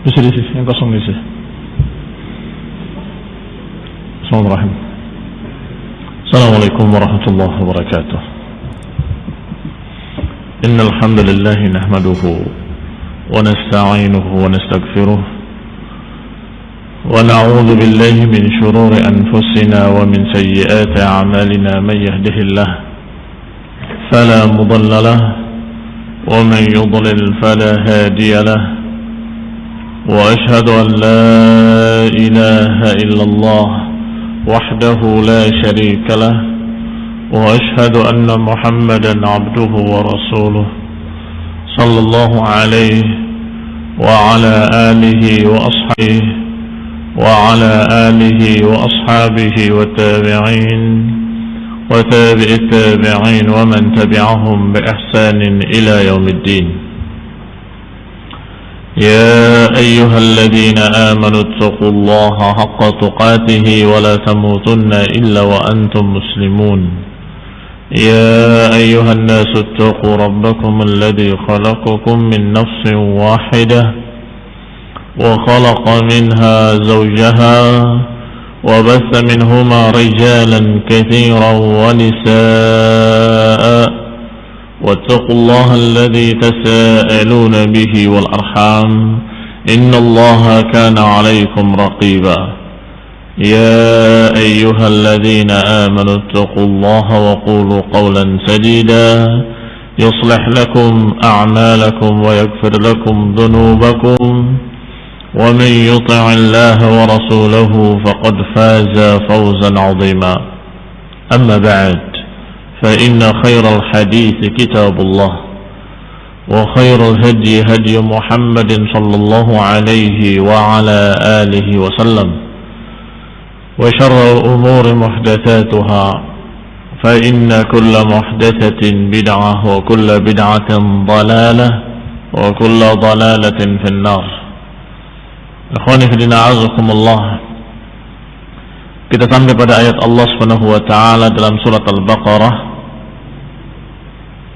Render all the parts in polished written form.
Bisa di sini, yang kosong di sini. Assalamualaikum warahmatullahi wabarakatuh. Innal hamdalillah nahmaduhu wa nasta'inuhu wa nastaghfiruh wa na'udzu billahi min shururi anfusina wa min sayyiati a'malina man yahdihillahu fala mudilla lahu wa man yudlil fala hadiya lahu. وأشهد أن لا إله إلا الله وحده لا شريك له وأشهد أن محمدا عبده ورسوله صلى الله عليه وعلى آله وأصحابه وعلى آله وأصحابه والتابعين وتابع التابعين ومن تبعهم بإحسان إلى يوم الدين. يا أيها الذين آمنوا اتقوا الله حق تقاته ولا تموتن إلا وأنتم مسلمون. يا أيها الناس اتقوا ربكم الذي خلقكم من نفس واحدة وخلق منها زوجها وبث منهما رجالا كثيرا ونساء واتقوا الله الذي تساءلون به والأرحام إن الله كان عليكم رقيبا. يا أيها الذين آمنوا اتقوا الله وقولوا قولا سديدا يصلح لكم أعمالكم ويغفر لكم ذنوبكم ومن يطع الله ورسوله فقد فاز فوزا عظيما. أما بعد فإن خير الحديث كتاب الله وخير الهدي هدي محمد صلى الله عليه وعلى آله وسلم وشر الأمور محدثاتها فإن كل محدثة بدعة وكل بدعة ضلالة وكل ضلالة في النار. Ikhwani fillah a'azakumullah. Kita sampai pada ayat Allah Subhanahu wa taala dalam surat Al-Baqarah.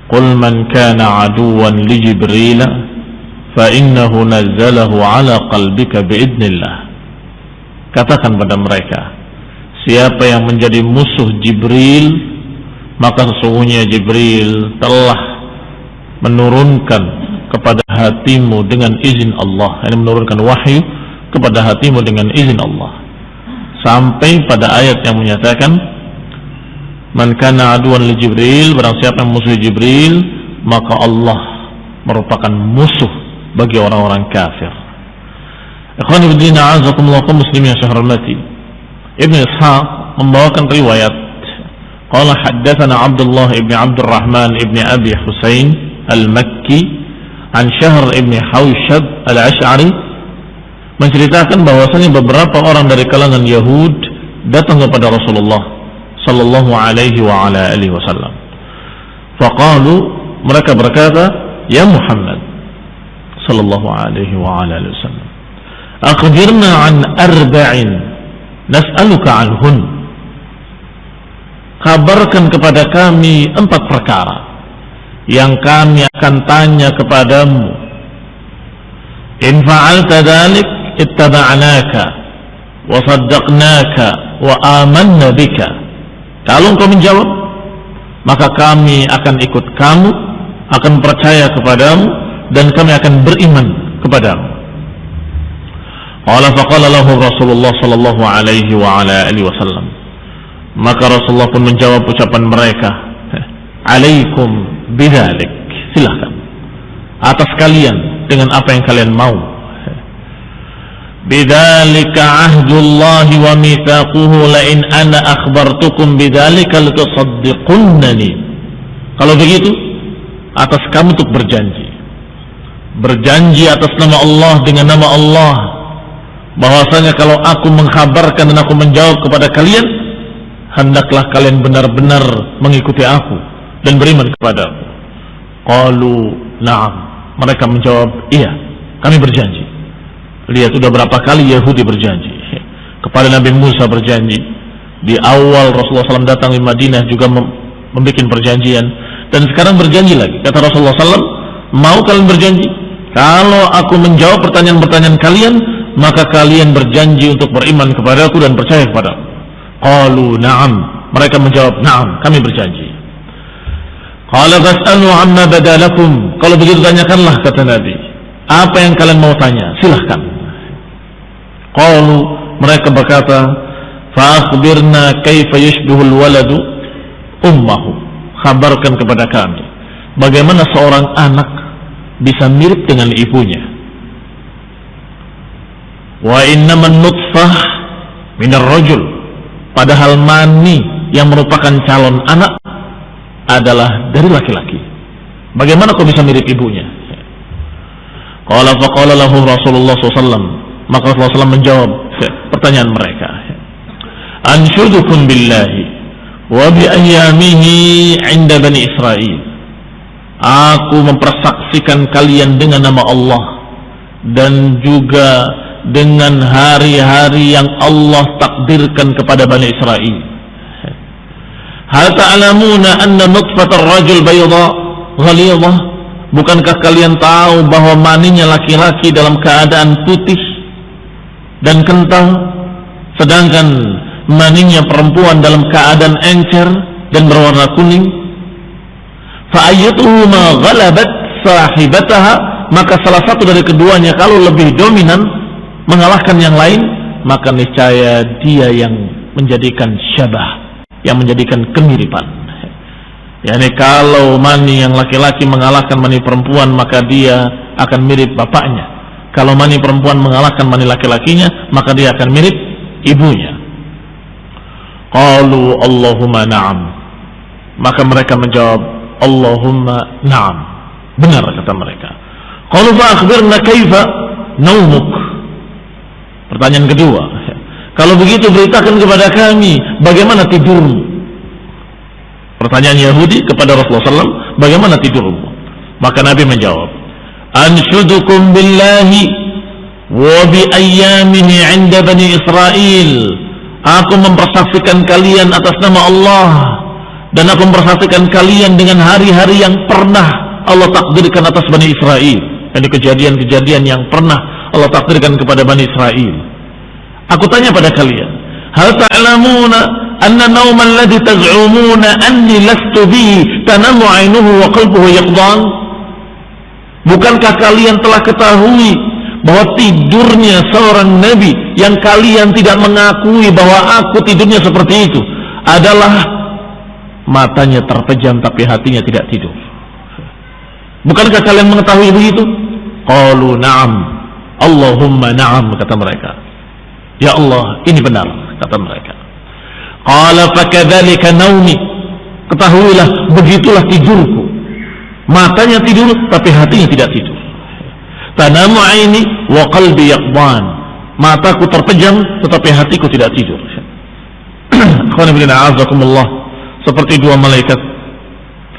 Qul man kana aduwan li Jibril fa innahu nazzalahu ala qalbika biidznillah. Katakan pada mereka, siapa yang menjadi musuh Jibril, maka sesungguhnya Jibril telah menurunkan kepada hatimu dengan izin Allah, yang menurunkan wahyu kepada hatimu dengan izin Allah. Sampai pada ayat yang menyatakan man kana aduwan li Jibril, barang siapa yang musuh Jibril, maka Allah merupakan musuh bagi orang-orang kafir. Ikhwani fillah a'azakumullah kaum muslimin yang saya hormati. Ibnu Ishaq membawakan riwayat qala haddatsana Abdullah ibn Abdurrahman ibn Abi Husain al-Makki an Syahr ibn Hawshab al-Ash'ari, menceritakan bahwasanya beberapa orang dari kalangan Yahud datang kepada Rasulullah sallallahu alaihi wa ala alihi wasallam. Faqalu, mereka berkata, ya Muhammad sallallahu alaihi wa ala alihi wasallam, akhbirna an arba'in nas'aluka anhun. Kabarkan kepada kami 4 perkara yang kami akan tanya kepadamu. In fa'alta dzalik ittaba'naka wa saddaqnaka wa amanna bika. Kalau engkau menjawab, maka kami akan ikut kamu, akan percaya kepadamu, dan kami akan beriman kepadamu. Qala faqala lahu Rasulullah sallallahu alaihi wa ala alihi wasallam. Maka Rasulullah pun menjawab ucapan mereka, alaikum bidzalik, silakan atas kalian dengan apa yang kalian mau. Bidzalika ahdullahi wa mitsaquhu la in ana akhbartukum bidzalika latusaddiqunnani. Kalau begitu, atas kamu untuk berjanji atas nama Allah, dengan nama Allah, bahwasanya kalau aku mengkhabarkan dan aku menjawab kepada kalian, hendaklah kalian benar-benar mengikuti aku dan beriman kepadaku. Qalu na'am, mereka menjawab, iya, kami berjanji. Lihat, sudah berapa kali Yahudi berjanji kepada Nabi Musa, berjanji di awal Rasulullah SAW datang di Madinah juga membuat perjanjian, dan sekarang berjanji lagi. Kata Rasulullah SAW, mau kalian berjanji, Kalau aku menjawab pertanyaan-pertanyaan kalian, maka kalian berjanji untuk beriman kepadaku dan percaya kepadaku. Qalu na'am. Mereka menjawab, na'am, kami berjanji. Qala fas'alu amma badalakum. Kalau begitu tanyakanlah, kata Nabi. Apa yang kalian mau tanya? Silahkan. Qalu, mereka berkata, fa akhbirna kaifa yushbihul waladu ummahu. Khabarkan kepada kami bagaimana seorang anak bisa mirip dengan ibunya. Wa innaman nutfah minar rajul. Padahal mani yang merupakan calon anak adalah dari laki-laki. Bagaimana kau bisa mirip ibunya? Qala faqala lahu Rasulullah SAW. Maka Rasulullah SAW menjawab pertanyaan mereka. Anshudukum billahi wa bi ayyamihi 'inda Bani Israil. Aku mempersaksikan kalian dengan nama Allah dan juga dengan hari-hari yang Allah takdirkan kepada Bani Israil. Hal ta'lamuna anna nutfatar rajul bayda ghalidhah? Bukankah kalian tahu bahwa maninya laki-laki dalam keadaan putih dan kental, sedangkan maninya perempuan dalam keadaan encer dan berwarna kuning? Fa ayyatuhuma ghalabat sahibataha, maka salah satu dari keduanya kalau lebih dominan mengalahkan yang lain, maka niscaya dia yang menjadikan syabah, yang menjadikan kemiripan. Yani kalau mani yang laki-laki mengalahkan mani perempuan, maka dia akan mirip bapaknya. Kalau mani perempuan mengalahkan mani laki-lakinya, maka dia akan mirip ibunya. Qalu Allahumma na'am. Maka mereka menjawab, Allahumma na'am. Benar kata mereka. Qalu fa akhbirna kaifa naumuk. Pertanyaan kedua, kalau begitu beritakan kepada kami bagaimana tidurmu. Pertanyaan Yahudi kepada Rasulullah SAW, bagaimana tidurmu? Maka Nabi menjawab, anshudukum billahi wa bi ayyamihi 'inda Bani Israil. Aku mempersaksikan kalian atas nama Allah, dan aku mempersaksikan kalian dengan hari-hari yang pernah Allah takdirkan atas Bani Israil. Ini kejadian-kejadian yang pernah Allah takdirkan kepada Bani Israil. Aku tanya pada kalian, hal ta'lamuna anna nawman alladhi taz'umuna anni lastu bihi tanamu 'ainuhu wa qalbuhu yaqdan? Bukankah kalian telah ketahui bahwa tidurnya seorang nabi yang kalian tidak mengakui bahwa aku tidurnya seperti itu adalah matanya terpejam tapi hatinya tidak tidur? Bukankah kalian mengetahui begitu? Qalu na'am. Allahumma na'am, kata mereka. Ya Allah, ini benar, kata mereka. Qala fakadzalika naumi. Ketahuilah, begitulah tidurku. Matanya tidur tapi hatinya tidak tidur. Tanamu aini wa qalbi yaqdan. Mataku terpejam tetapi hatiku tidak tidur. Seperti dua malaikat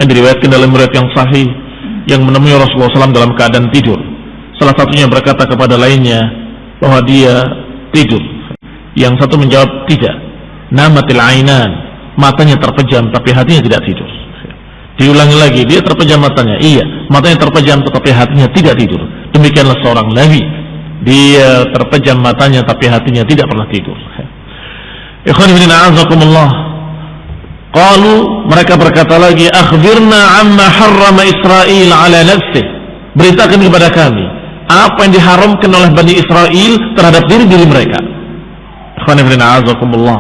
yang diriwayatkan dalam riwayat yang sahih yang menemui Rasulullah SAW dalam keadaan tidur. Salah satunya berkata kepada lainnya bahwa dia tidur. Yang satu menjawab, tidak. Namatil ainan, matanya terpejam tapi hatinya tidak tidur. Diulangi lagi, dia terpejam matanya. Iya, matanya terpejam tetapi hatinya tidak tidur. Demikianlah seorang nabi, dia terpejam matanya tapi hatinya tidak pernah tidur. Ikhwan fillah, a'azakumullah. Qalu, mereka berkata lagi, akhbirna amma harrama Israel ala nafsih. Beritakan kepada kami apa yang diharamkan oleh Bani Israel terhadap diri mereka. Ikhwan fillah, a'azakumullah.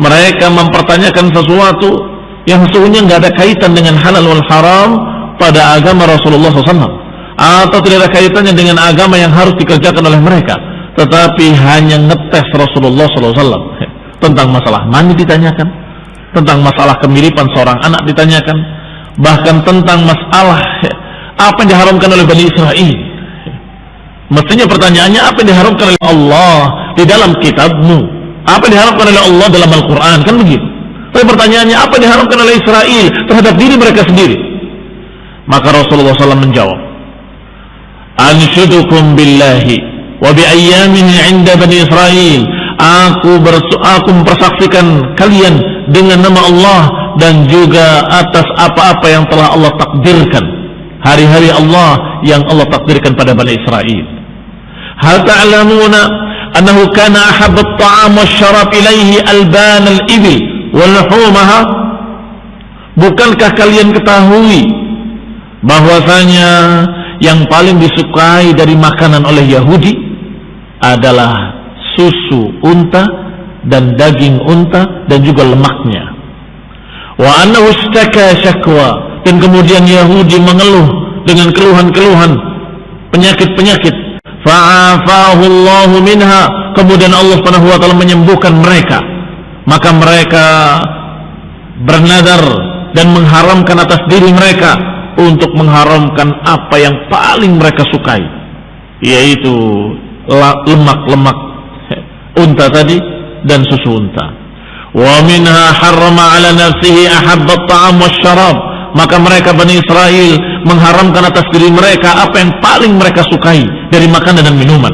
Mereka mempertanyakan sesuatu yang sesungguhnya nggak ada kaitan dengan halal wal haram pada agama Rasulullah SAW, atau tidak ada kaitannya dengan agama yang harus dikerjakan oleh mereka, tetapi hanya ngetes Rasulullah SAW. Tentang masalah mani ditanyakan, tentang masalah kemiripan seorang anak ditanyakan, bahkan tentang masalah apa yang diharamkan oleh Bani Israel. Mestinya pertanyaannya, apa yang diharamkan oleh Allah di dalam kitabmu, apa yang diharamkan oleh Allah dalam Al-Quran, kan begitu. Tapi pertanyaannya, apa yang diharamkan oleh Israel terhadap diri mereka sendiri? Maka Rasulullah SAW menjawab, anshudukum billahi wa bi ayyamihi 'inda Bani Israel. Aku mempersaksikan kalian dengan nama Allah dan juga atas apa-apa yang telah Allah takdirkan hari-hari Allah yang Allah takdirkan pada Bani Israel. Hal ta'lamuna annahu kana ahabba at-ta'am wasyarab ilaihi alban al-ibil wa luhumaha? Bukankah kalian ketahui bahwasanya yang paling disukai dari makanan oleh Yahudi adalah susu unta dan daging unta dan juga lemaknya. Wa annahu ishtaka syakwa, dan kemudian Yahudi mengeluh dengan keluhan-keluhan, penyakit-penyakit. Fa'afahu Allahu minha, kemudian Allah Subhanahu wa taala menyembuhkan mereka. Maka mereka bernadar dan mengharamkan atas diri mereka untuk mengharamkan apa yang paling mereka sukai, yaitu lemak-lemak unta tadi dan susu unta. Wa minha harrama ala nafsihi ahabba at-ta'am wasyarab, maka mereka Bani Israel mengharamkan atas diri mereka apa yang paling mereka sukai dari makanan dan minuman.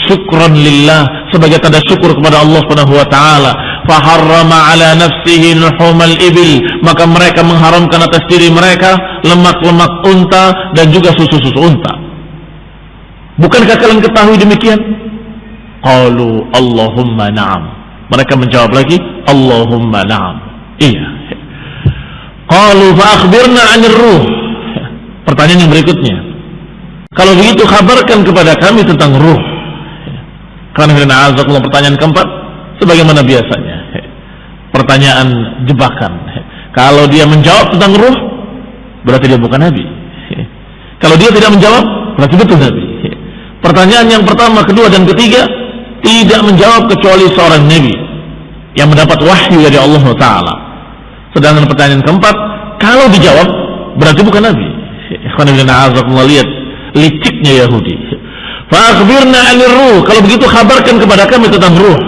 Syukran lillah, sebagai tanda syukur kepada Allah Subhanahu wa taala. Faharrama ala nafsihi luhumal ibil, maka mereka mengharamkan atas diri mereka lemak-lemak unta dan juga susu-susu unta. Bukankah kalian ketahui demikian? Qalu Allahumma na'am. Mereka menjawab lagi, Allahumma na'am. Iya. Qalu fa akhbirna 'anir ruh. Pertanyaan yang berikutnya, kalau begitu kabarkan kepada kami tentang ruh. Karena pertanyaan keempat, sebagaimana biasanya, pertanyaan jebakan. Kalau dia menjawab tentang ruh, berarti dia bukan nabi. Kalau dia tidak menjawab, berarti betul nabi. Pertanyaan yang pertama, kedua, dan ketiga tidak menjawab kecuali seorang nabi yang mendapat wahyu dari Allah Ta'ala. Sedangkan pertanyaan keempat, kalau dijawab, berarti bukan nabi. Lihat liciknya Yahudi. Fa'akhbirna 'anir ruh, kalau begitu kabarkan kepada kami tentang ruh.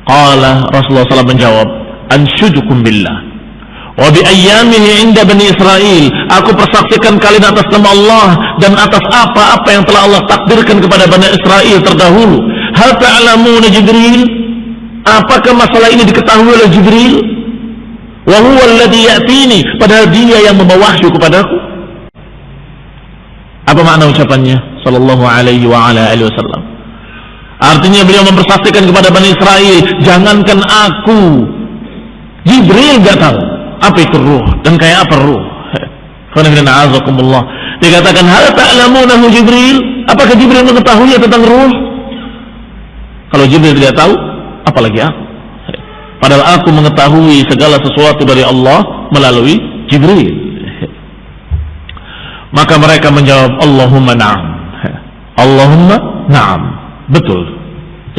Qala, Rasulullah SAW menjawab, anshudukum billah wa bi ayyamihi 'inda Bani Israel, aku persaksikan kalian atas nama Allah dan atas apa-apa yang telah Allah takdirkan kepada Bani Israel terdahulu. Hal ta'lamuna Jibril, apakah masalah ini diketahui oleh Jibril? Wa huwa alladhi ya'tini, padahal dia yang membawa wahyu kepadaku. Apa makna ucapannya sallallahu alaihi wa ala alihi wasallam? Artinya beliau mempersaksikan kepada Bani Israel, jangankan aku, Jibril gak tahu apa itu ruh dan kayak apa ruh. Dikatakan hal ta'lamunahu Jibril, apakah Jibril mengetahui tentang ruh? Kalau Jibril tidak tahu, apalagi aku. Padahal aku mengetahui segala sesuatu dari Allah melalui Jibril. Maka mereka menjawab, Allahumma na'am. Allahumma na'am. Betul.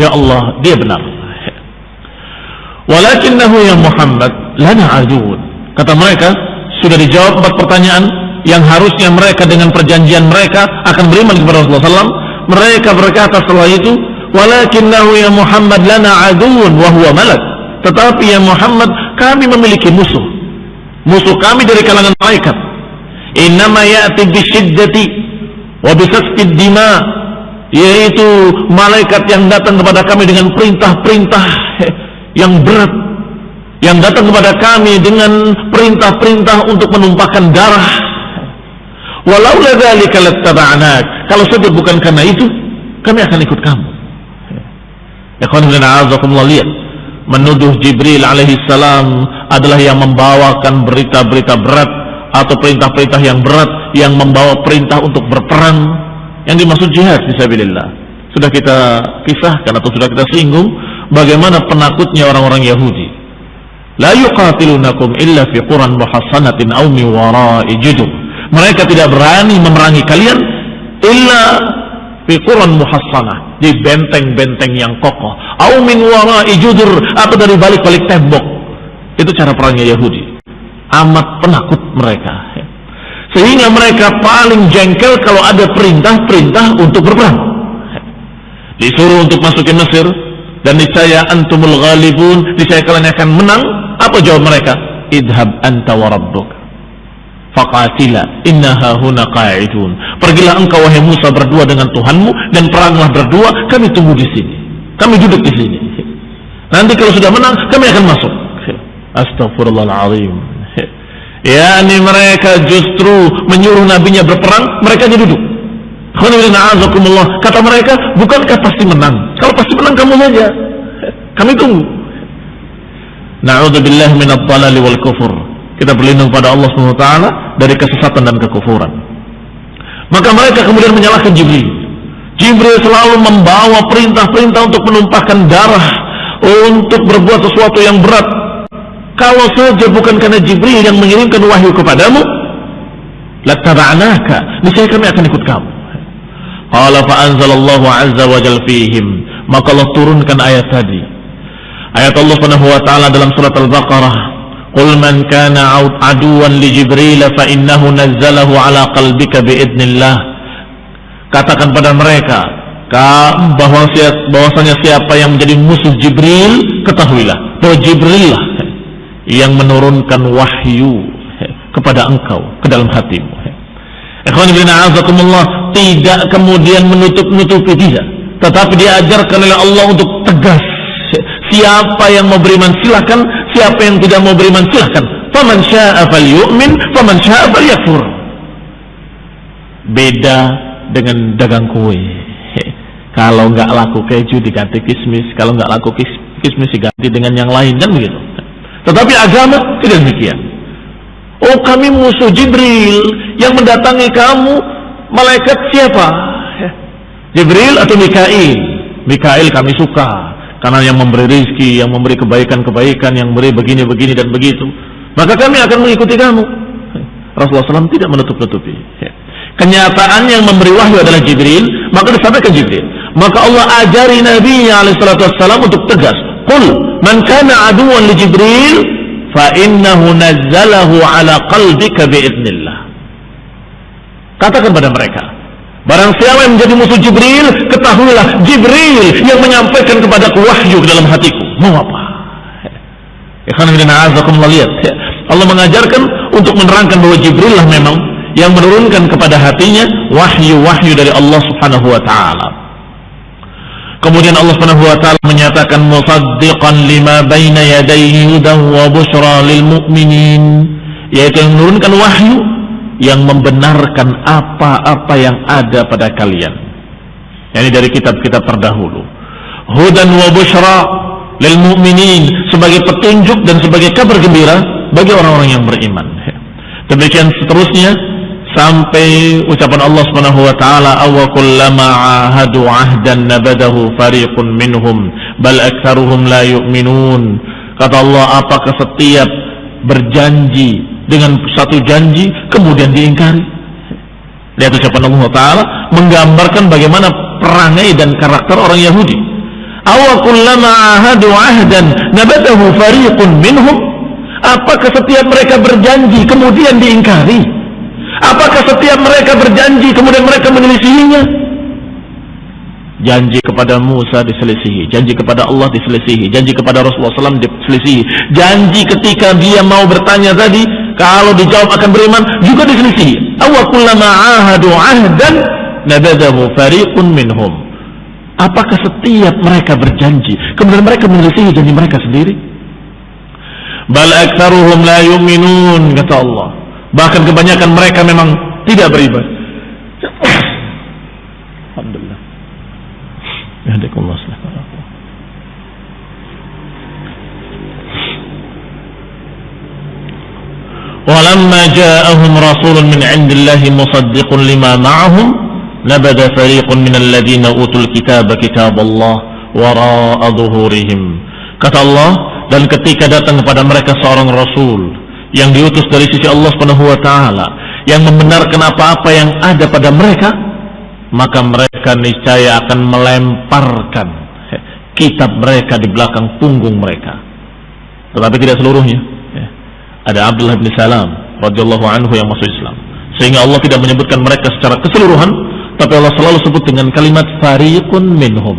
Ya Allah, dia benar. Walakinnahu ya Muhammad lana aduun. Kata mereka, sudah dijawab 4 pertanyaan yang harusnya mereka dengan perjanjian mereka akan beriman kepada Rasulullah SAW. Mereka berkata setelah itu, walakinnahu ya Muhammad lana aduun wa huwa malak. Tetapi ya Muhammad, kami memiliki musuh. Musuh kami dari kalangan malaikat. Innama ya'ti bisyiddati wa bisafkid dima, yaitu malaikat yang datang kepada kami dengan perintah-perintah yang berat, yang datang kepada kami dengan perintah-perintah untuk menumpahkan darah. Walau ladzalika lattaba'nak, kalau saja bukan karena itu, kami akan ikut kamu. Ya kawan, lihat, menuduh Jibril alaihi salam adalah yang membawakan berita-berita berat atau perintah-perintah yang berat, yang membawa perintah untuk berperang, yang dimaksud jihad fisabilillah. Sudah kita kisahkan atau sudah kita singgung bagaimana penakutnya orang-orang Yahudi. La yuqatilunakum illa fi quran muhassanatin aw min wara'i judur. Mereka tidak berani memerangi kalian illa fi quran muhassanah, di benteng-benteng yang kokoh, aw min wara'i judur, atau dari balik-balik tembok. Itu cara perangnya Yahudi. Amat penakut mereka, sehingga mereka paling jengkel kalau ada perintah-perintah untuk berperang. Disuruh untuk masuk ke Mesir, dan niscaya antumul ghalibun, niscaya kalian akan menang. Apa jawab mereka? Idhab anta wa rabbuk faqatila inna hahuna qa'idun. Pergilah engkau wahai Musa berdua dengan Tuhanmu dan peranglah berdua, kami tunggu di sini, kami duduk di sini. Nanti kalau sudah menang, kami akan masuk. Astaghfirullahaladzim. yakni mereka justru menyuruh nabinya berperang, mereka jadi duduk. Kata mereka, bukankah pasti menang? Kalau pasti menang kamu saja, kami tunggu. Na'udzubillah minadh dhalali wal kufur. Kita berlindung pada Allah SWT dari kesesatan dan kekufuran. Maka mereka kemudian menyalahkan Jibril. Jibril selalu membawa perintah-perintah untuk menumpahkan darah, untuk berbuat sesuatu yang berat. Kalau saja bukan karena Jibril yang mengirimkan wahyu kepadamu, lattaba'naka, niscaya kami akan ikut kamu. Qala fa anzalallahu azza wa jalla fihim, maka Allah turunkan ayat tadi. Ayat Allah Subhanahu wa taala dalam surat Al-Baqarah, "Qul man kana aduwan li Jibril fa innahu nazzalahu ala qalbika bi idznillah." Katakan pada mereka bahwasanya siapa yang menjadi musuh Jibril, ketahuilah bahwa Jibril lah yang menurunkan wahyu kepada engkau ke dalam hatimu. Ikhwan fillah, azakumullah, tidak kemudian menutup-nutupi, tidak, tetapi diajarkan oleh Allah untuk tegas. Siapa yang mau beriman silahkan, siapa yang tidak mau beriman silahkan. Faman syaa'a falyu'min, faman syaa'a falyakfur. Beda dengan dagang kue. Kalau nggak laku keju diganti kismis, kalau nggak laku kismis diganti dengan yang lain, kan begitu. Tetapi agama tidak demikian. Oh, kami musuh Jibril, yang mendatangi kamu malaikat siapa? Jibril atau Mikail? Mikail kami suka, karena yang memberi rizki, yang memberi kebaikan-kebaikan, yang memberi begini-begini dan begitu. Maka kami akan mengikuti kamu. Rasulullah SAW tidak menutup-nutupi. Kenyataan yang memberi wahyu adalah Jibril, maka disampaikan Jibril. Maka Allah ajari Nabi-Nya SAW untuk tegas. Qul man kana aduwan li Jibril fa innahu nazzalahu ala qalbika bi'idznillah. Katakan pada mereka, barang siapa yang menjadi musuh Jibril, ketahuilah Jibril yang menyampaikan kepadaku wahyu ke dalam hatiku. Mau apa? Lihat, Allah mengajarkan untuk menerangkan bahwa Jibril lah memang yang menurunkan kepada hatinya wahyu-wahyu dari Allah Subhanahu wa taala. Kemudian Allah Subhanahu wa taala menyatakan musaddiqan lima baina yadayhi hudan wa busyra lil mu'minin, yaitu yang menurunkan wahyu yang membenarkan apa-apa yang ada pada kalian. Yani dari kitab-kitab terdahulu. Hudan wa busyra lil mu'minin, sebagai petunjuk dan sebagai kabar gembira bagi orang-orang yang beriman. Demikian seterusnya sampai ucapan Allah Subhanahu wa taala, aw kullama ahadu ahdan nabadahu fariqun minhum bal aktsaruhum la yu'minun. Kata Allah, apakah setiap berjanji dengan satu janji kemudian diingkari? Lihat ucapan Allah taala menggambarkan bagaimana perangai dan karakter orang Yahudi. Aw kullama ahadu ahdan nabadahu fariqun minhum, apakah setiap mereka berjanji kemudian diingkari? Apakah setiap mereka berjanji kemudian mereka menyelisihinya? Janji kepada Musa diselisihi, janji kepada Allah diselisihi, janji kepada Rasulullah SAW diselisihi, janji ketika dia mau bertanya tadi, kalau dijawab akan beriman juga diselisihi. Aw kullama ahadu ahdan nabadahu fariqun minhum. Apakah setiap mereka berjanji kemudian mereka menyelisihi janji mereka sendiri? Bal aktsaruhum la yu'minun, kata Allah. Bahkan kebanyakan mereka memang tidak beriman. Alhamdulillah. Yahdikumullah. Walamma ja'ahum rasulun min 'indillahi musaddiqun lima ma'ahum nabada fariqun minal ladzina utul kitaba kitaballah wara'a dhuhurihim. Kata Allah, dan ketika datang kepada mereka seorang rasul yang diutus dari sisi Allah Subhanahu wa taala yang membenarkan apa-apa yang ada pada mereka, maka mereka niscaya akan melemparkan kitab mereka di belakang punggung mereka. Tetapi tidak seluruhnya. Ada Abdullah bin Salam radhiyallahu anhu yang masuk Islam, sehingga Allah tidak menyebutkan mereka secara keseluruhan, tapi Allah selalu sebut dengan kalimat fariqun minhum,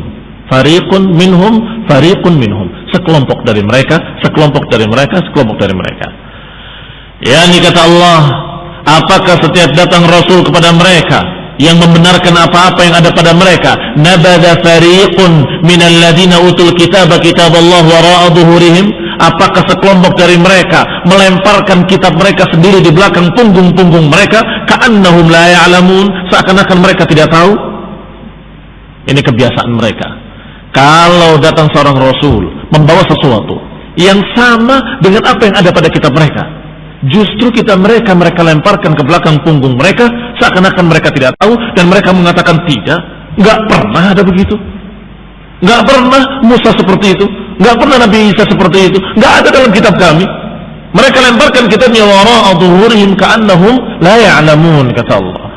fariqun minhum, fariqun minhum, sekelompok dari mereka, sekelompok dari mereka, sekelompok dari mereka. Yani kata Allah, apakah setiap datang Rasul kepada mereka yang membenarkan apa-apa yang ada pada mereka, nabada fariqun minal ladina utul kitaba kitaballah wara'a dhuhurihim, apakah sekelompok dari mereka melemparkan kitab mereka sendiri di belakang punggung-punggung mereka, ka'annahum la ya'lamun, seakan-akan mereka tidak tahu. Ini kebiasaan mereka. Kalau datang seorang rasul membawa sesuatu yang sama dengan apa yang ada pada kitab mereka, justru mereka lemparkan ke belakang punggung mereka, seakan-akan mereka tidak tahu, dan mereka mengatakan tidak, nggak pernah ada begitu, nggak pernah Musa seperti itu, nggak pernah Nabi Isa seperti itu, nggak ada dalam kitab kami. Mereka lemparkan kitabnya wara'a dhuhurihim ka'annahum la ya'lamun, kata Allah.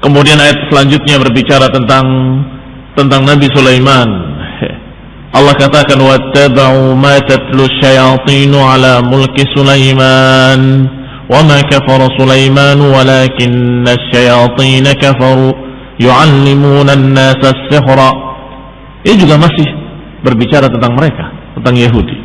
Kemudian ayat selanjutnya berbicara tentang Nabi Sulaiman. Allah katakan wattaba'u ma tatlu syayatinu ala mulki Sulaiman wa ma kafara Sulaiman walakinna asyayatina kafaru yu'allimuna an-nasa as-sihra. Ini juga masih berbicara tentang mereka, tentang Yahudi.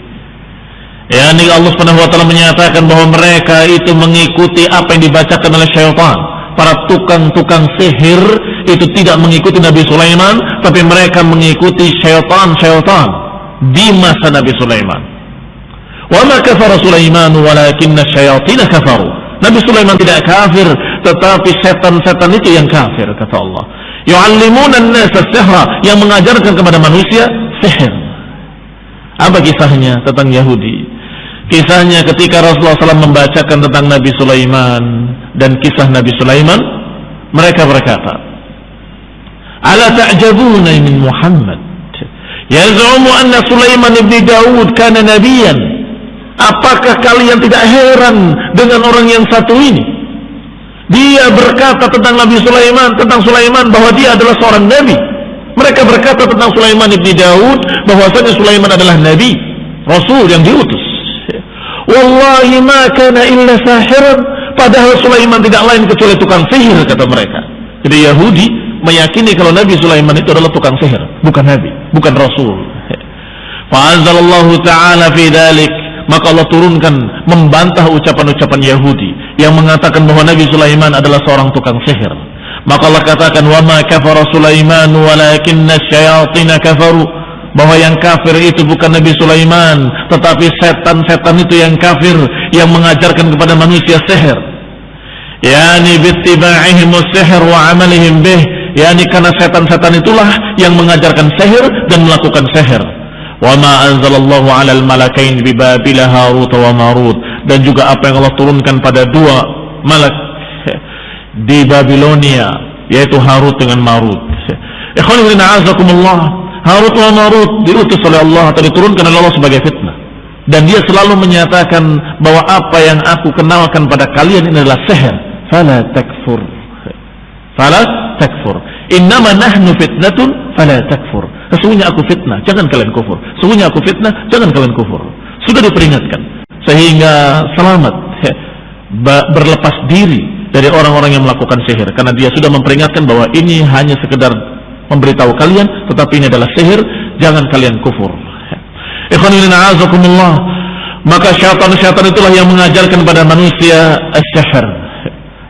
Yani Allah Subhanahu wa taala menyatakan bahwa mereka itu mengikuti apa yang dibacakan oleh syaitan. Para tukang-tukang sihir itu tidak mengikuti Nabi Sulaiman, tapi mereka mengikuti syaitan-syaitan di masa Nabi Sulaiman. Wa ma kafara Sulaiman walakinna asyayatina kafaru. Nabi Sulaiman tidak kafir, tetapi setan-setan itu yang kafir, kata Allah. Yu'allimuna an-nasa as-sihra, yang mengajarkan kepada manusia sihir. Apa kisahnya tentang Yahudi? Kisahnya ketika Rasulullah SAW membacakan tentang Nabi Sulaiman dan kisah Nabi Sulaiman, mereka berkata, "Ala ta'jabuna min Muhammad? Yaz'umu anna Sulaiman ibn Daud kana nabiyan." Apakah kalian tidak heran dengan orang yang satu ini? Dia berkata tentang Nabi Sulaiman, tentang Sulaiman, bahwa dia adalah seorang nabi. Mereka berkata tentang Sulaiman ibn Daud bahwasanya Sulaiman adalah nabi, rasul yang diutus. Wallahi ma kana illa sahiran, padahal Sulaiman tidak lain kecuali tukang sihir, kata mereka. Jadi Yahudi meyakini kalau Nabi Sulaiman itu adalah tukang sihir, bukan nabi, bukan rasul. Fa anzalallahu ta'ala fi dzalik, maka Allah turunkan membantah ucapan-ucapan Yahudi yang mengatakan bahwa Nabi Sulaiman adalah seorang tukang sihir. Maka Allah katakan wa ma kafara Sulaiman walakinna asyayatina kafaru, bahwa yang kafir itu bukan Nabi Sulaiman, tetapi setan-setan itu yang kafir, yang mengajarkan kepada manusia sihir. Yani bittiba'ihim as-sihr wa 'amalihim bih, yani karena setan-setan itulah yang mengajarkan sihir dan melakukan sihir. Wa ma anzalallahu 'alal malakain bi Babil Harut wa Marut, dan juga apa yang Allah turunkan pada dua malak di Babilonia, yaitu Harut dengan Marut. Ikhwan a'azakumullah, Harut wa Marut diutus oleh Allah atau diturunkan oleh Allah sebagai fitnah, dan dia selalu menyatakan bahwa apa yang aku kenalkan pada kalian ini adalah sihir. Fala takfur, fala takfur, innama nahnu fitnatun fala takfur. Sesungguhnya aku fitnah, jangan kalian kufur. Sesungguhnya aku fitnah, jangan kalian kufur. Sudah diperingatkan sehingga selamat, berlepas diri dari orang-orang yang melakukan sihir, karena dia sudah memperingatkan bahwa ini hanya sekedar memberitahu kalian, tetapi ini adalah sihir, jangan kalian kufur. Ikhwanuddin a'azakumullah, maka syaitan-syaitan itulah yang mengajarkan kepada manusia as-sihr.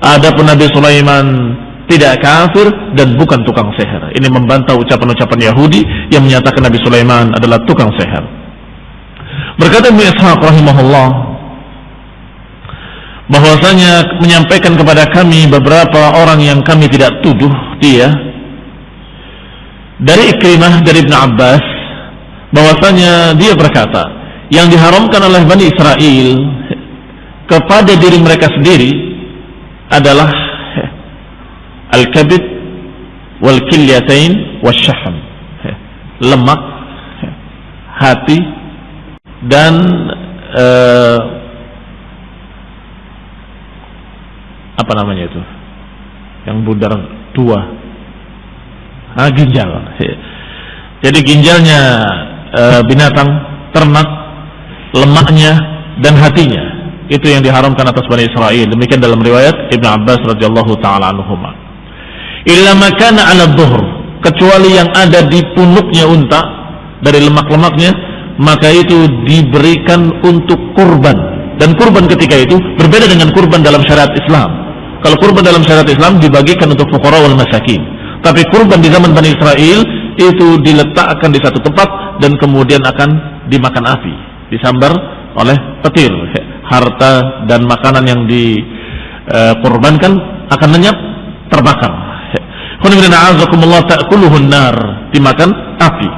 Adapun Nabi Sulaiman tidak kafir dan bukan tukang sihir. Ini membantah ucapan-ucapan Yahudi yang menyatakan Nabi Sulaiman adalah tukang sihir. Berkata Ibnu Ishaq rahimahullah, bahwasanya menyampaikan kepada kami beberapa orang yang kami tidak tuduh dia, dari Ikrimah, dari Ibn Abbas, bahwasanya dia berkata, yang diharamkan oleh Bani Israel kepada diri mereka sendiri adalah al-kabid wal-kilyatain wasyahm, lemak, hati, dan apa namanya itu yang bundar dua, ginjal. Jadi ginjalnya binatang ternak, lemaknya dan hatinya, itu yang diharamkan atas Bani Israel. Demikian dalam riwayat Ibn Abbas radhiyallahu taala anhuma. Illa makana 'ala dhuhr, kecuali yang ada di punuknya unta dari lemak-lemaknya, maka itu diberikan untuk kurban. Dan kurban ketika itu berbeda dengan kurban dalam syariat Islam. Kalau kurban dalam syariat Islam dibagikan untuk fuqara wal masakin, tapi kurban di zaman Bani Israel itu diletakkan di satu tempat dan kemudian akan dimakan api, disambar oleh petir. Harta dan makanan yang dikorbankan akan lenyap, terbakar. Ta'kuluhun nar, dimakan api.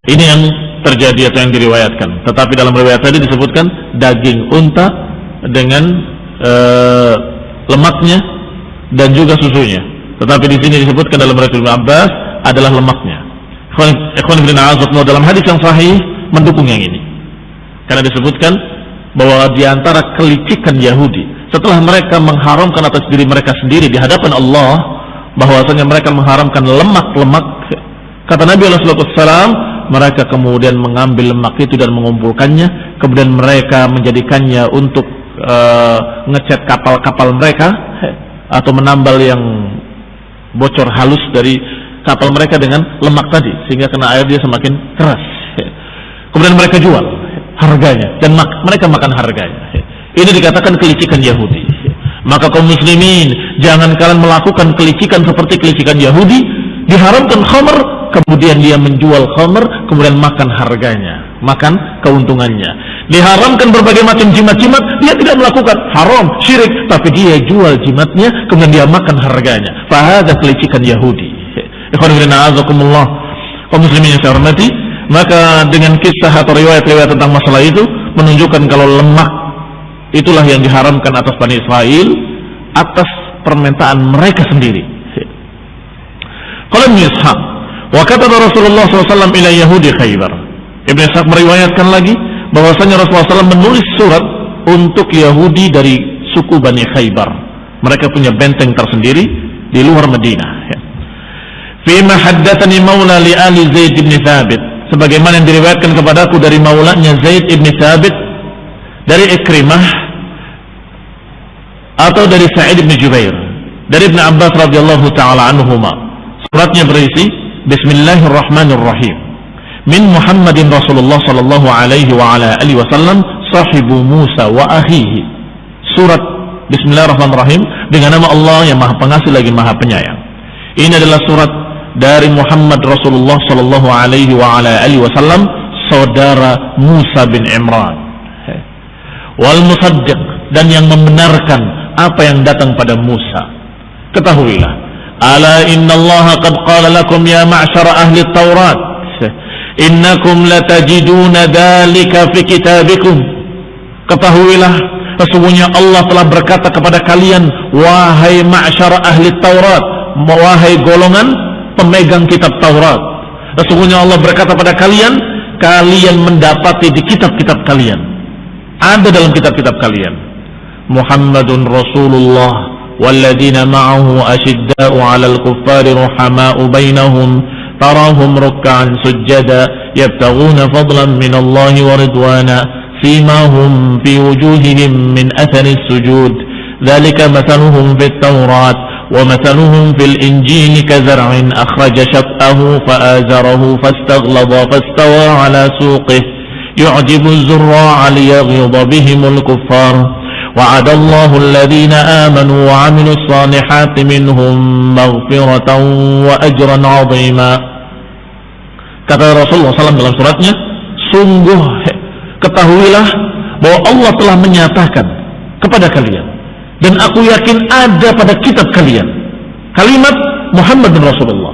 Ini yang terjadi atau yang diriwayatkan. Tetapi dalam riwayat tadi disebutkan daging unta dengan lemaknya dan juga susunya. Tetapi di sini disebutkan dalam riwayat Ibnu Abbas adalah lemaknya. Dalam hadis yang sahih mendukung yang ini. Karena disebutkan bahwa di antara kelicikan Yahudi setelah mereka mengharamkan atas diri mereka sendiri di hadapan Allah bahwasanya mereka mengharamkan lemak-lemak, kata Nabi SAW, mereka kemudian mengambil lemak itu dan mengumpulkannya, kemudian mereka menjadikannya untuk ngecat kapal-kapal mereka atau menambal yang bocor halus dari kapal mereka dengan lemak tadi sehingga kena air dia semakin keras. Kemudian mereka jual harganya dan mereka makan harganya. Ini dikatakan kelicikan Yahudi. Maka kaum muslimin, jangan kalian melakukan kelicikan seperti kelicikan Yahudi. Diharamkan khamr, kemudian dia menjual khamr, kemudian makan harganya, makan keuntungannya. Diharamkan berbagai macam jimat-jimat, dia tidak melakukan haram, syirik, tapi dia jual jimatnya, kemudian dia makan harganya. Fahadha kelicikan Yahudi. Ikhwan fillah, azakumullah. Kaum muslimin yang saya hormati, maka dengan kisah atau riwayat-riwayat tentang masalah itu menunjukkan kalau lemak itulah yang diharamkan atas Bani Israel atas permintaan mereka sendiri. Qala Ibnu Ishaq, wa kataba Rasulullah SAW ila Yahudi Khaybar. Ibnu Ishaq meriwayatkan lagi bahwasanya Rasulullah SAW menulis surat untuk Yahudi dari suku Bani Khaybar. Mereka punya benteng tersendiri di luar Madinah. Fima haddatsani maula li ali Zaid bin Thabit, sebagaimana yang diriwayatkan kepadaku dari maulanya Zaid bin Thabit dari Ikrimah atau dari Sa'id bin Jubair dari Ibnu Abbas radhiyallahu taala anhuma. Suratnya berisi Bismillahirrahmanirrahim. Min Muhammadin Rasulullah sallallahu alaihi wa ala alihi wasallam sahibu Musa wa akhihi. Surat Bismillahirrahmanirrahim dengan nama Allah yang Maha Pengasih lagi Maha Penyayang. Ini adalah surat dari Muhammad Rasulullah sallallahu alaihi wa ala alihi wasallam, saudara Musa bin Imran. Wal musaddiq, dan yang membenarkan apa yang datang pada Musa. Ketahuilah, ala innallaha qad qala lakum ya ma'syara ahli Taurat, innakum latajiduna dzalika fi kitabikum. Ketahuilah, sesungguhnya Allah telah berkata kepada kalian, wahai ma'syara ahli Taurat, wahai golongan pemegang kitab Taurat, sesungguhnya Allah berkata pada kalian, kalian mendapati di kitab-kitab kalian, ada dalam kitab-kitab kalian, Muhammadun Rasulullah walladzina ma'ahu ashidda'u 'alal kuffari ruhama'u bainahum tarahum ruk'an sujada yabtaghuna fadlan minallahi wa ridwana simahum fi wujuhihim min athari sujud dzalika mathaluhum fit Taurat wa mathaluhum fil Injil kazar'in akhraja shat'ahu fa'azarahu fastaghlaba fastawa 'ala suqihi yu'jibu az-zurra'a liyaghidha bihimul kuffar wa'ada Allahu alladhina amanu wa 'amilus salihati minhum maghfiratan wa ajran 'azima. Kata Rasulullah SAW dalam suratnya, sungguh ketahuilah bahwa Allah telah menyatakan kepada kalian, dan aku yakin ada pada kitab kalian, kalimat Muhammad bin Rasulullah.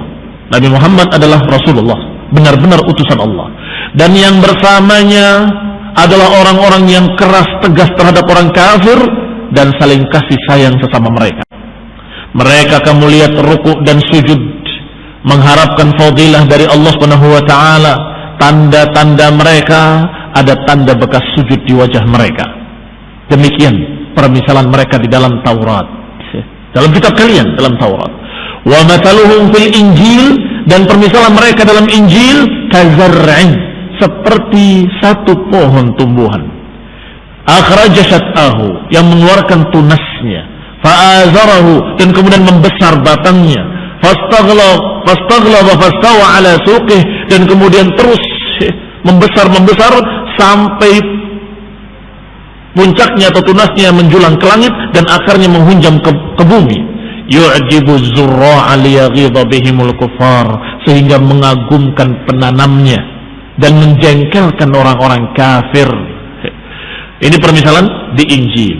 Nabi Muhammad adalah Rasulullah, benar-benar utusan Allah, dan yang bersamanya adalah orang-orang yang keras tegas terhadap orang kafir dan saling kasih sayang sesama mereka. Mereka kamu lihat rukuk dan sujud mengharapkan fadilah dari Allah Subhanahu wa taala. Tanda-tanda mereka, ada tanda bekas sujud di wajah mereka. Demikian permisalan mereka di dalam Taurat, dalam kitab kalian, dalam Taurat. Wa mathaluhum fil Injil, dan permisalan mereka dalam Injil kazar'in, seperti satu pohon tumbuhan, akhraja shat'ahu, yang mengeluarkan tunasnya, fa'azarahu, dan kemudian membesar batangnya, fastaghlaba fastawa 'ala suqih, dan kemudian terus membesar sampai puncaknya atau tunasnya menjulang ke langit dan akarnya menghunjam ke bumi. Yu'jibu az-zurra'a liyaghidha bihimul kuffar, sehingga mengagumkan penanamnya dan menjengkelkan orang-orang kafir. Ini permisalan di Injil.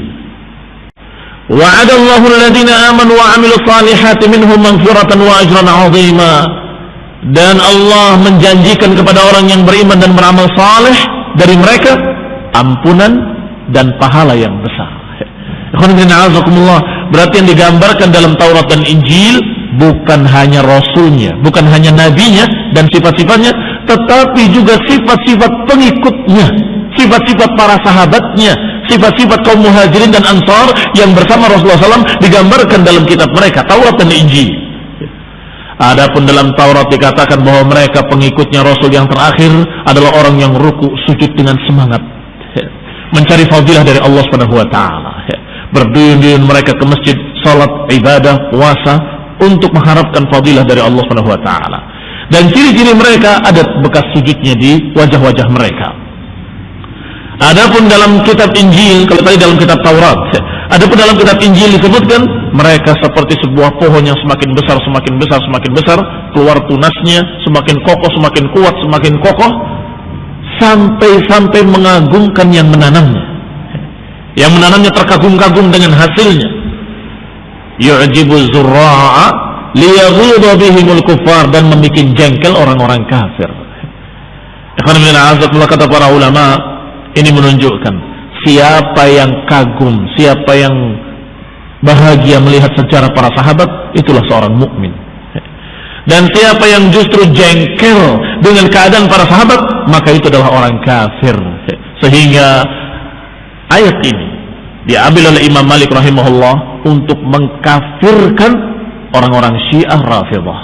Wa'adallahu alladhina amanu wa 'amilus salihati minhum maghfiratan wa ajran 'azima. Dan Allah menjanjikan kepada orang yang beriman dan beramal saleh dari mereka ampunan dan pahala yang besar. Berarti yang digambarkan dalam Taurat dan Injil bukan hanya rasulnya, bukan hanya nabinya dan sifat-sifatnya, tetapi juga sifat-sifat pengikutnya, sifat-sifat para sahabatnya, sifat-sifat kaum muhajirin dan ansar yang bersama Rasulullah SAW digambarkan dalam kitab mereka, Taurat dan Injil. Adapun dalam Taurat dikatakan bahwa mereka pengikutnya Rasul yang terakhir adalah orang yang ruku sujud dengan semangat, mencari fadilah dari Allah Subhanahu wa taala. Berduyun-duyun mereka ke masjid, salat, ibadah, puasa untuk mengharapkan fadilah dari Allah Subhanahu wa taala. Dan ciri-ciri mereka ada bekas sujudnya di wajah-wajah mereka. Adapun dalam kitab Injil, kalau tadi dalam kitab Taurat, adapun dalam kitab Injil disebutkan mereka seperti sebuah pohon yang semakin besar, semakin besar, semakin besar, keluar tunasnya, semakin kokoh, semakin kuat, semakin kokoh, sampai-sampai mengagumkan yang menanamnya. Yang menanamnya terkagum-kagum dengan hasilnya. Yu'jibu zurra'a liyaghidha bihimul kuffar, dan membuat jengkel orang-orang kafir. Kata para ulama, ini menunjukkan siapa yang kagum, siapa yang bahagia melihat sejarah para sahabat, itulah seorang mukmin. Dan siapa yang justru jengkel dengan keadaan para sahabat, maka itu adalah orang kafir. Sehingga ayat ini diambil oleh Imam Malik rahimahullah untuk mengkafirkan orang-orang Syiah Rafidhah,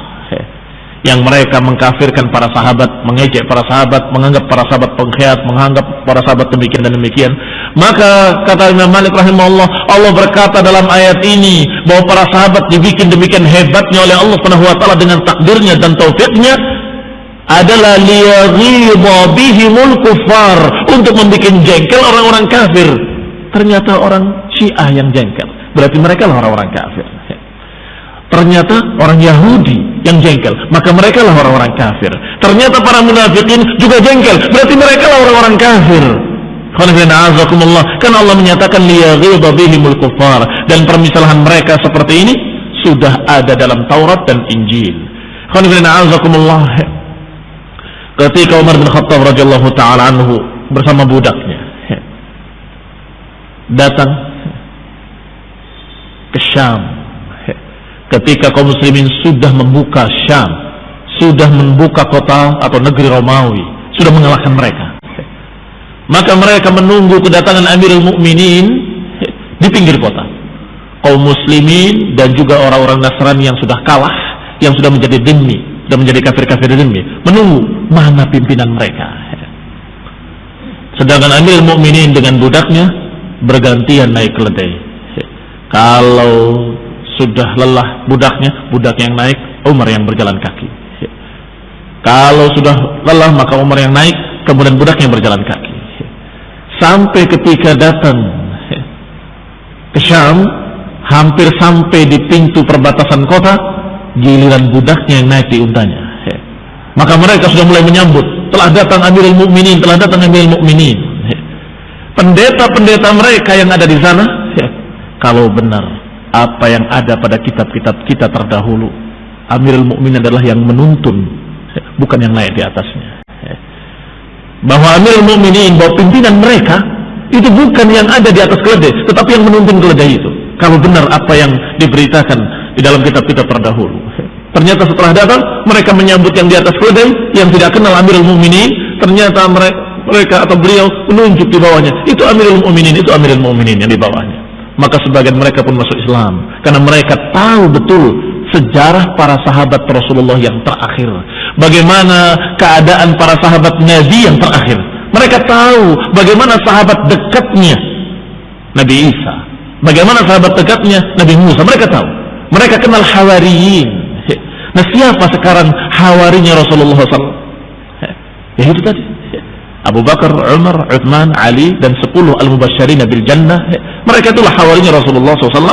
yang mereka mengkafirkan para sahabat, mengejek para sahabat, menganggap para sahabat pengkhianat, menganggap para sahabat demikian dan demikian. Maka kata Imam Malik rahimahullah, Allah berkata dalam ayat ini bahwa para sahabat dibikin demikian hebatnya oleh Allah Subhanahu wa taala dengan takdirnya dan taufiknya adalah liyaghidha bihimul kuffar, untuk membuat jengkel orang-orang kafir. Ternyata orang Syiah yang jengkel, berarti mereka lah orang-orang kafir. Ternyata orang Yahudi yang jengkel, maka mereka lah orang-orang kafir. Ternyata para munafikin juga jengkel, berarti mereka lah orang-orang kafir. Kan Allah menyatakan liyaghidha bihimul kuffar, dan permisalahan mereka seperti ini sudah ada dalam Taurat dan Injil. Ketika Umar bin Khattab radhiyallahu taala anhu bersama budaknya datang ke Syam, ketika kaum muslimin sudah membuka Syam, sudah membuka kota atau negeri Romawi, sudah mengalahkan mereka, maka mereka menunggu kedatangan Amirul Mukminin di pinggir kota. Kaum muslimin dan juga orang-orang Nasrani yang sudah kalah, yang sudah menjadi dhimmi, sudah menjadi kafir-kafir dhimmi, menunggu mana pimpinan mereka. Sedangkan Amirul Mukminin dengan budaknya bergantian naik keledai. Kalau sudah lelah budaknya, budak yang naik, Umar yang berjalan kaki. Kalau sudah lelah, maka Umar yang naik, kemudian budak yang berjalan kaki. Sampai ketika datang ke Syam, hampir sampai di pintu perbatasan kota, giliran budaknya yang naik di untanya. Maka mereka sudah mulai menyambut, telah datang Amirul Mukminin, telah datang Amirul Mukminin. Pendeta-pendeta mereka yang ada di sana, kalau benar apa yang ada pada kitab-kitab kita terdahulu, Amirul Mukminin adalah yang menuntun, bukan yang naik di atasnya. Bahwa Amirul Mukminin, bahwa pimpinan mereka itu bukan yang ada di atas keledai, tetapi yang menuntun keledai itu. Kalau benar apa yang diberitakan di dalam kitab-kitab terdahulu, ternyata setelah datang mereka menyambut yang di atas keledai yang tidak kenal Amirul Mukminin. Ternyata mereka atau beliau menunjuk di bawahnya, itu Amirul Mukminin, itu Amirul Mukminin yang di bawahnya. Maka sebagian mereka pun masuk Islam karena mereka tahu betul sejarah para sahabat Rasulullah yang terakhir, bagaimana keadaan para sahabat Nabi yang terakhir. Mereka tahu bagaimana sahabat dekatnya Nabi Isa, bagaimana sahabat dekatnya Nabi Musa. Mereka tahu, mereka kenal Hawariyin. Nah, siapa sekarang hawarinya Rasulullah SAW? Ya itu tadi, Abu Bakar, Umar, Uthman, Ali, dan 10 al-mubasysyirin bil jannah. Mereka itulah hawarinya Rasulullah SAW,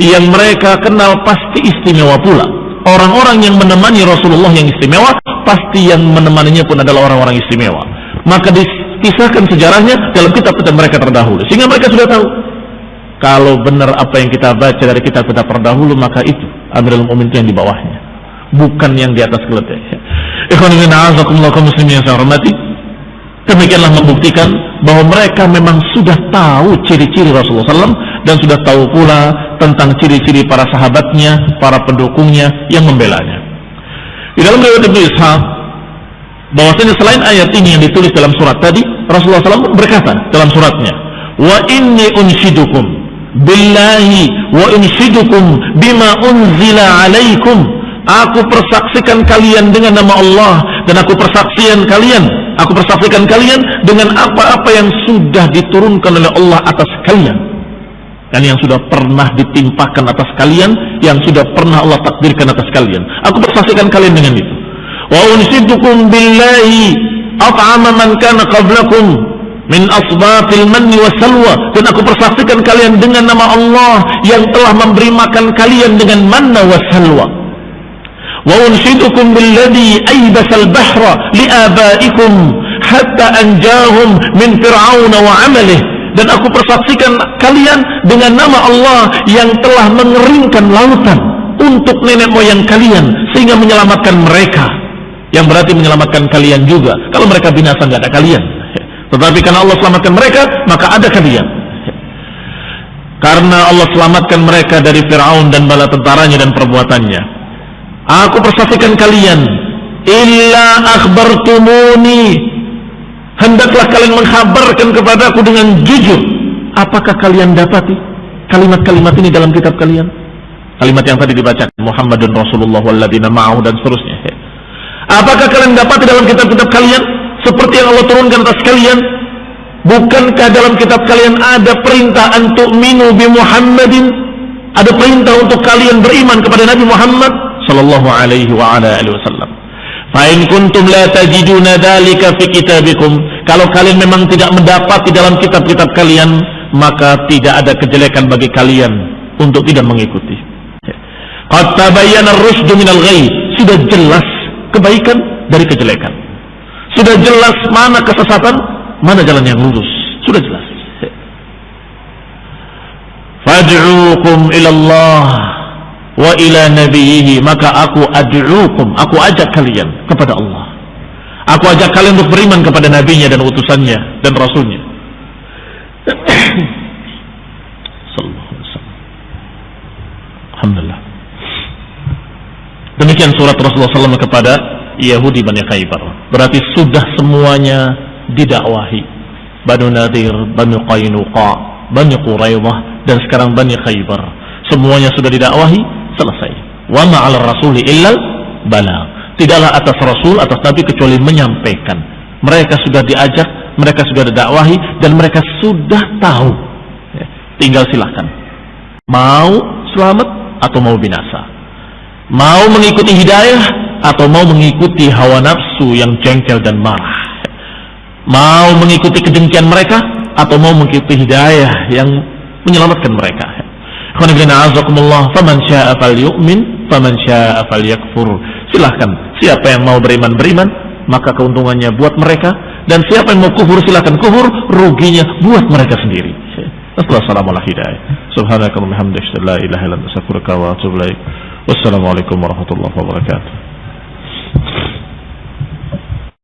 yang mereka kenal pasti istimewa pula. Orang-orang yang menemani Rasulullah yang istimewa, pasti yang menemaninya pun adalah orang-orang istimewa. Maka dikisahkan sejarahnya dalam kitab-kitab mereka terdahulu, sehingga mereka sudah tahu kalau benar apa yang kita baca dari kitab-kitab terdahulu, maka itu Amirul Mukminin yang di bawahnya, bukan yang di atas keledai. Ikhwan fillah, a'azakumullah kaum muslimin yang saya hormati. Demikianlah membuktikan bahwa mereka memang sudah tahu ciri-ciri Rasulullah SAW dan sudah tahu pula tentang ciri-ciri para sahabatnya, para pendukungnya yang membelanya. Di dalam riwayat Ibnu Ishaq bahwasanya selain ayat ini yang ditulis dalam surat tadi, Rasulullah SAW berkata dalam suratnya, wa inni unshidukum billahi wa unshidukum bima unzila alaikum. Aku persaksikan kalian dengan nama Allah, dan aku persaksikan kalian dengan apa-apa yang sudah diturunkan oleh Allah atas kalian, dan yang sudah pernah ditimpakan atas kalian, yang sudah pernah Allah takdirkan atas kalian. Aku persaksikan kalian dengan itu. Wa unshidukum billahi at'ama man kana qablakum min asbatil manni wassalwa. Dan aku persaksikan kalian dengan nama Allah yang telah memberi makan kalian dengan manna wassalwa. Wa unshidukum billadhi aybasal bahra liabaikum hatta anjahum min fir'auna wa amalih. Dan aku persaksikan kalian dengan nama Allah yang telah mengeringkan lautan untuk nenek moyang kalian sehingga menyelamatkan mereka, yang berarti menyelamatkan kalian juga. Kalau mereka binasa nggak ada kalian, tetapi karena Allah selamatkan mereka, maka ada kalian. Karena Allah selamatkan mereka dari Fir'aun dan bala tentaranya dan perbuatannya. Aku persaksikan kalian, illa akhbartumuni, hendaklah kalian mengkhabarkan kepadaku dengan jujur. Apakah kalian dapati kalimat-kalimat ini dalam kitab kalian? Kalimat yang tadi dibacakan, Muhammadun Rasulullah walladzina ma'ahu dan seterusnya. Apakah kalian dapati dalam kitab-kitab kalian seperti yang Allah turunkan atas kalian? Bukankah dalam kitab kalian ada perintah an tu'minu bi Muhammadin? Ada perintah untuk kalian beriman kepada Nabi Muhammad sallallahu alaihi wa ala alihi wasallam. Fa in kuntum la tajiduna dzalika fi kitabikum, kalau kalian memang tidak mendapati dalam kitab-kitab kalian, maka tidak ada kejelekan bagi kalian untuk tidak mengikuti. Qad tabayyana ar-rusydu minal ghayy, sudah jelas kebaikan dari kejelekan. Sudah jelas mana kesesatan, mana jalan yang lurus, sudah jelas. Fad'uukum ila Allah wa ila nabiyhi, maka aku ad'uukum, aku ajak kalian kepada Allah. Aku ajak kalian untuk beriman kepada nabinya dan utusannya dan rasulnya. Sallallahu alaihi wasallam. Alhamdulillah. Demikian surat Rasulullah SAW kepada Yahudi Bani Khaybar. Berarti sudah semuanya didakwahi. Banu Nadir, Banu Qainuqa, Bani Quraidah, dan sekarang Bani Khaybar. Semuanya sudah didakwahi, selesai. Wa ma'al rasuli illal balagh. Tidaklah atas Rasul, atas Nabi kecuali menyampaikan. Mereka sudah diajak, mereka sudah didakwahi, dan mereka sudah tahu. Tinggal silahkan. Mau selamat atau mau binasa. Mau mengikuti hidayah atau mau mengikuti hawa nafsu yang jengkel dan marah. Mau mengikuti kedengkian mereka atau mau mengikuti hidayah yang menyelamatkan mereka. Faman syaa falyu'min faman syaa falyakfur. Silahkan, siapa yang mau beriman beriman, maka keuntungannya buat mereka, dan siapa yang mau kufur silahkan kufur, ruginya buat mereka sendiri. Assalamualaikum warahmatullahi wabarakatuh. Subhanakallahumma wa bihamdika, la ilaha illa anta, astaghfiruka wa atubu ilaik. Wassalamualaikum warahmatullahi wabarakatuh.